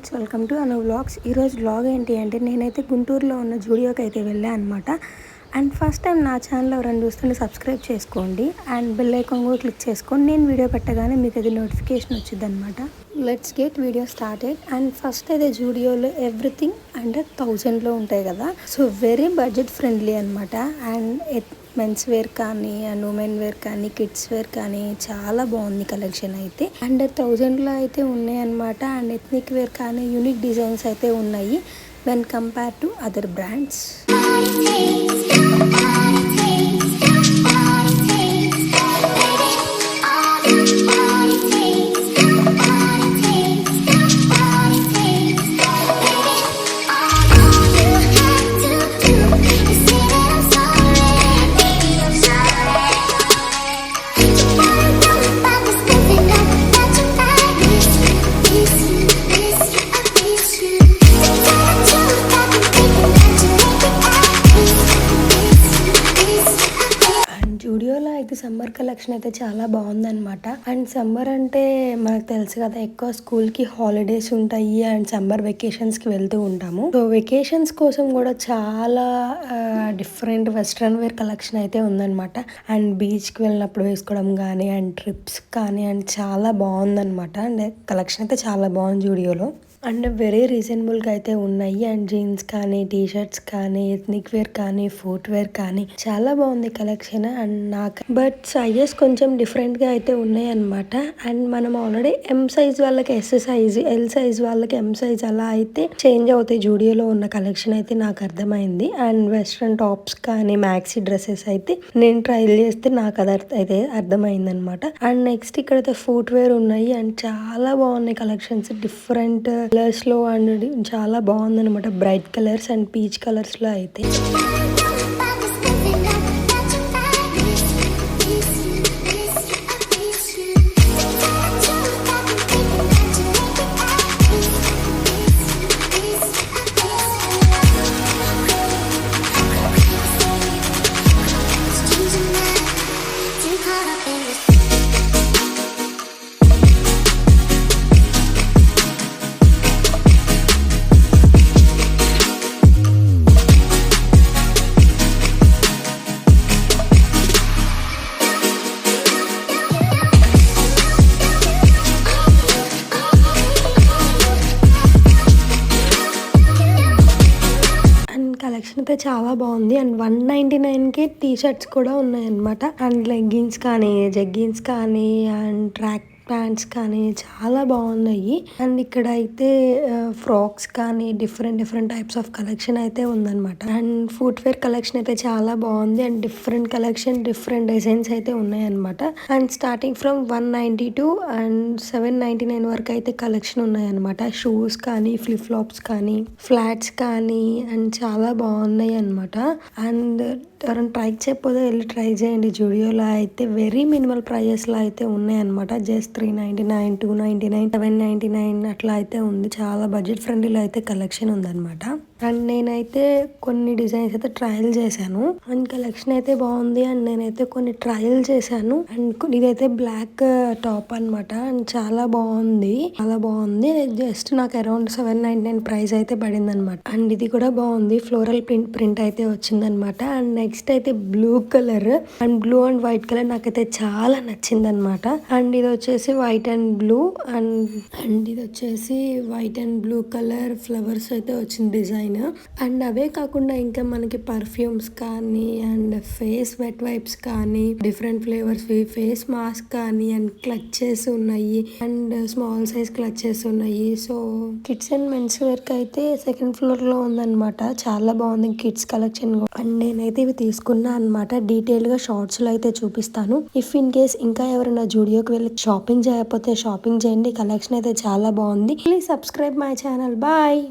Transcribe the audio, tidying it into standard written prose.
Friends, welcome to Anu vlogs. ఈరోజు vlog ఏంటి అంటే నేనైతే గుంటూరులో ఉన్న జూడియోకి అయితే వెళ్ళాను అనమాట. అండ్ ఫస్ట్ టైం నా ఛానల్ ఎవరైనా చూస్తుంటే సబ్స్క్రైబ్ చేసుకోండి అండ్ బెల్ ఐకాన్ కూడా క్లిక్ చేసుకోండి. నేను వీడియో పెట్టగానే మీకు అది నోటిఫికేషన్ వచ్చింది అనమాట. Let's get video started. And first అయితే జూడియోలో ఎవ్రీథింగ్ అండర్ 1000లో ఉంటాయి కదా, సో వెరీ బడ్జెట్ ఫ్రెండ్లీ అనమాట. అండ్ మెన్స్ వేర్ కానీ అండ్ ఉమెన్ వేర్ కానీ కిడ్స్ వేర్ కానీ చాలా బాగుంది కలెక్షన్ అయితే. అండర్ 1000లో అయితే ఉన్నాయి అనమాట. అండ్ ఎథ్నిక్ వేర్ కానీ యూనిక్ డిజైన్స్ అయితే ఉన్నాయి when compare to other brands. జూడియోలో అయితే సమ్మర్ కలెక్షన్ అయితే చాలా బాగుందన్నమాట. అండ్ సమ్మర్ అంటే మనకు తెలుసు కదా, ఎక్కువ స్కూల్కి హాలిడేస్ ఉంటాయి అండ్ సమ్మర్ వెకేషన్స్కి వెళ్తూ ఉంటాము. సో వెకేషన్స్ కోసం కూడా చాలా డిఫరెంట్ వెస్ట్రన్ వేర్ కలెక్షన్ అయితే ఉందన్నమాట. అండ్ బీచ్కి వెళ్ళినప్పుడు వేసుకోవడం కానీ అండ్ ట్రిప్స్ కానీ అండ్ చాలా బాగుందన్నమాట. అండ్ కలెక్షన్ అయితే చాలా బాగుంది జూడియోలో. అండ్ వెరీ రీజనబుల్గా అయితే ఉన్నాయి. అండ్ జీన్స్ కానీ టీ షర్ట్స్ కానీ ఎథ్నిక్ వేర్ కానీ ఫుట్ వేర్ కానీ చాలా బాగుంది కలెక్షన్. అండ్ నాకు బట్ సైజెస్ కొంచెం డిఫరెంట్గా అయితే ఉన్నాయి అనమాట. అండ్ మనం ఆల్రెడీ ఎం సైజ్ వాళ్ళకి ఎస్ సైజ్, ఎల్ సైజ్ వాళ్ళకి ఎం సైజ్ అలా అయితే చేంజ్ అవుతాయి జూడియోలో ఉన్న కలెక్షన్ అయితే నాకు అర్థమైంది. అండ్ వెస్ట్రన్ టాప్స్ కానీ మ్యాక్సీ డ్రెస్సెస్ అయితే నేను ట్రైల్ చేస్తే నాకు అది అయితే అర్థమైంది అనమాట. అండ్ నెక్స్ట్ ఇక్కడైతే ఫుట్ వేర్ ఉన్నాయి అండ్ చాలా బాగున్నాయి కలెక్షన్స్, డిఫరెంట్ కలర్స్ లో అండ్ చాలా బాగుంది అనమాట. Bright colours and peach colours లో అయితే కలెక్షన్ అయితే చాలా బాగుంది. అండ్ 199కి టీ షర్ట్స్ కూడా ఉన్నాయన్నమాట. అండ్ లెగ్గిన్స్ కానీ జగ్గిన్స్ కానీ అండ్ ట్రాక్ ప్యాంట్స్ కానీ చాలా బాగున్నాయి. అండ్ ఇక్కడ అయితే ఫ్రాక్స్ కానీ డిఫరెంట్ టైప్స్ ఆఫ్ కలెక్షన్ అయితే ఉందన్నమాట. అండ్ ఫుట్ వేర్ కలెక్షన్ అయితే చాలా బాగుంది. And different collection different designs అయితే ఉన్నాయన్నమాట. అండ్ స్టార్టింగ్ ఫ్రమ్ 192 అండ్ 799 వరకు అయితే కలెక్షన్ ఉన్నాయన్నమాట. షూస్ కానీ ఫ్లిప్ ఫ్లాప్స్ కానీ ఫ్లాట్స్ కానీ అండ్ చాలా బాగున్నాయి అనమాట. అండ్ ఎవరైనా ట్రై చేయకపోతే వెళ్ళి ట్రై చేయండి. జూడియోలో అయితే వెరీ మినిమల్ ప్రైజెస్లో అయితే ఉన్నాయన్నమాట. జస్ట్ 399, 299, 799 అట్లా అయితే ఉంది. చాలా బడ్జెట్ ఫ్రెండ్లీలో అయితే కలెక్షన్ ఉందన్నమాట. అండ్ నేనైతే కొన్ని డిజైన్స్ అయితే ట్రయల్ చేశాను. అండ్ కలెక్షన్ అయితే బాగుంది. అండ్ నేనైతే కొన్ని ట్రయల్ చేశాను. అండ్ ఇదైతే బ్లాక్ టాప్ అనమాట. అండ్ చాలా బాగుంది. జస్ట్ నాకు అరౌండ్ 799 ప్రైస్ అయితే పడింది అనమాట. అండ్ ఇది కూడా బాగుంది. ఫ్లోరల్ ప్రింట్ అయితే వచ్చింది అనమాట. అండ్ నెక్స్ట్ అయితే blue colour and blue and white colour నాకైతే చాలా నచ్చింది అనమాట. అండ్ ఇది వచ్చేసి వైట్ అండ్ బ్లూ అండ్ ఇది వచ్చేసి white and blue colour flowers అయితే వచ్చింది డిజైన్. అండ్ అవే కాకుండా ఇంకా మనకి పర్ఫ్యూమ్స్ కానీ అండ్ ఫేస్ వెట్ వైప్స్ కానీ డిఫరెంట్ ఫ్లేవర్స్ ఫేస్ మాస్క్ కానీ అండ్ క్లచెస్ ఉన్నాయి అండ్ స్మాల్ సైజ్ క్లచెస్ ఉన్నాయి. So kids and men's wear కి అయితే సెకండ్ ఫ్లోర్ లో ఉందన్నమాట. చాలా బాగుంది కిడ్స్ కలెక్షన్. అండ్ నేనైతే ఇవి తీసుకున్నా అనమాట. డీటెయిల్ గా షార్ట్స్ లో అయితే చూపిస్తాను. ఇఫ్ ఇన్ కేస్ ఇంకా ఎవరైనా జూడియోకి వెళ్ళి షాపింగ్ చేయకపోతే షాపింగ్ చేయండి. కలెక్షన్ అయితే చాలా బాగుంది. Please subscribe my channel. Bye.